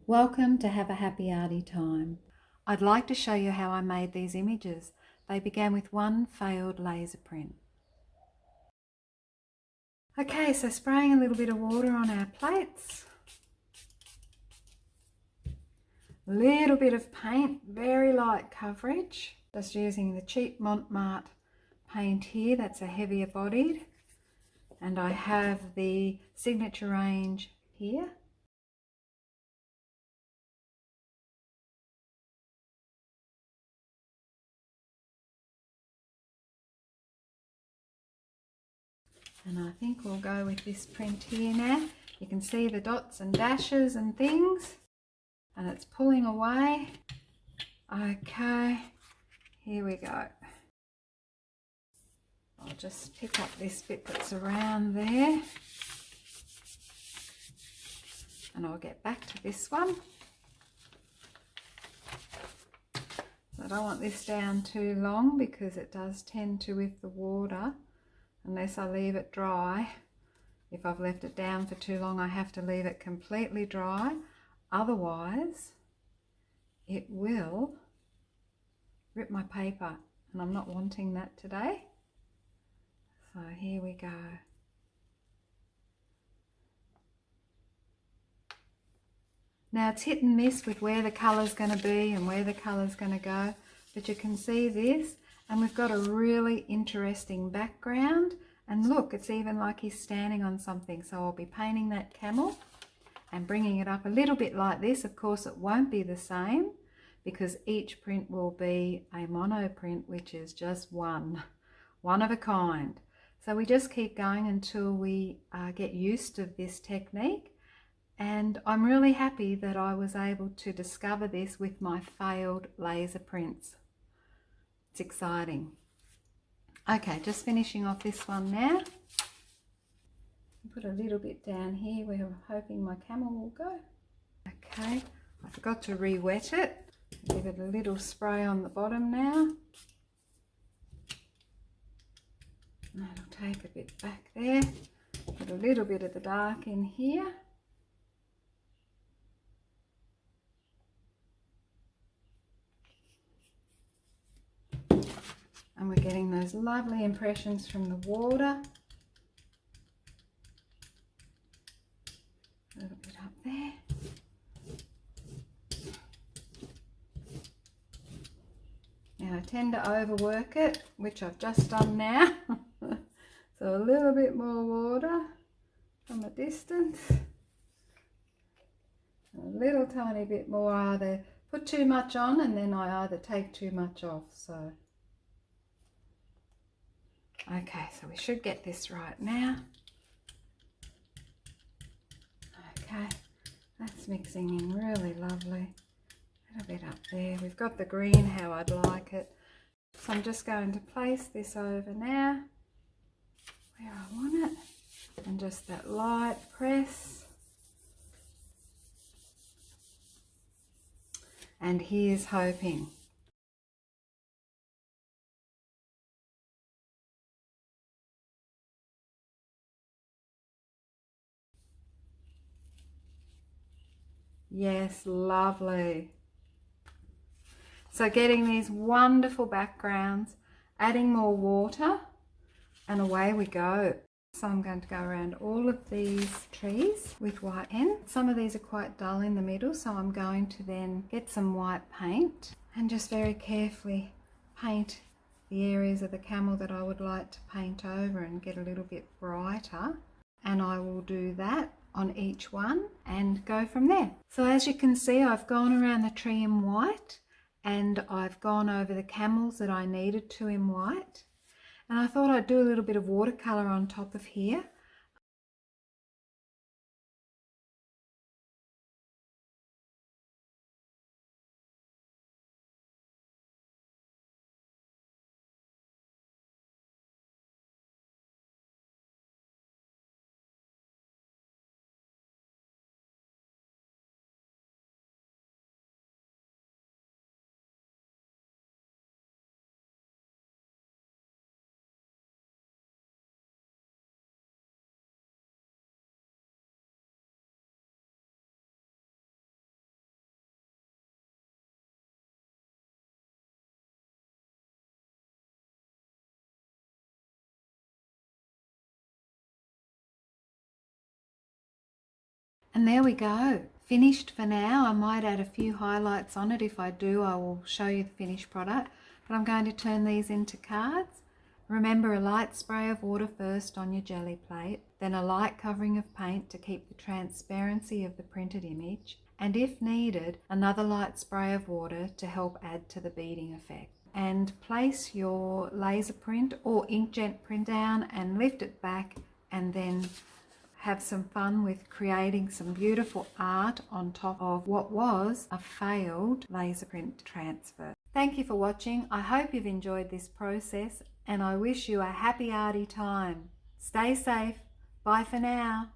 Welcome to Have a Happy Arty Time. I'd like to show you how I made these images. They began with one failed laser print. Okay, so spraying a little bit of water on our plates. A little bit of paint, very light coverage. Just using the cheap Montmartre paint here, that's a heavier bodied. And I have the Signature range here. And I think we'll go with this print here now. You can see the dots and dashes and things, and it's pulling away. Okay, here we go. I'll just pick up this bit that's around there, and I'll get back to this one. So I don't want this down too long because it does tend to, with the water, unless I leave it dry. If I've left it down for too long, I have to leave it completely dry. Otherwise, it will rip my paper, and I'm not wanting that today. So here we go. Now it's hit and miss with where the colour's going to be and where the colour's going to go, but you can see this, and we've got a really interesting background. And look, it's even like he's standing on something. So I'll be painting that camel and bringing it up a little bit like this. Of course, it won't be the same because each print will be a mono print, which is just one of a kind. So we just keep going until we get used to this technique. And I'm really happy that I was able to discover this with my failed laser prints. It's exciting. Okay, just finishing off this one now. Put a little bit down here where I'm hoping my camel will go. Okay, I forgot to re-wet it. Give it a little spray on the bottom now. That'll take a bit back there. Put a little bit of the dark in here. And we're getting those lovely impressions from the water. A little bit up there. Now I tend to overwork it, which I've just done now. So a little bit more water from a distance. A little tiny bit more. I either put too much on and then I either take too much off. So okay, so we should get this right now. Okay, that's mixing in really lovely. A little bit up there. We've got the green how I'd like it. So I'm just going to place this over now where I want it. And just that light press. And here's hoping. Yes, lovely. So getting these wonderful backgrounds, adding more water, and away we go. So I'm going to go around all of these trees with white pen. Some of these are quite dull in the middle, so I'm going to then get some white paint and just very carefully paint the areas of the camel that I would like to paint over and get a little bit brighter. And I will do that on each one and go from there. So as you can see, I've gone around the tree in white and I've gone over the camels that I needed to in white. And I thought I'd do a little bit of watercolour on top of here. And there we go, finished for now. I might add a few highlights on it. If I do, I will show you the finished product. But I'm going to turn these into cards. Remember, a light spray of water first on your Gelli Plate, then a light covering of paint to keep the transparency of the printed image, and if needed, another light spray of water to help add to the beading effect. And place your laser print or inkjet print down and lift it back, and then have some fun with creating some beautiful art on top of what was a failed laser print transfer. Thank you for watching. I hope you've enjoyed this process, and I wish you a happy arty time. Stay safe. Bye for now.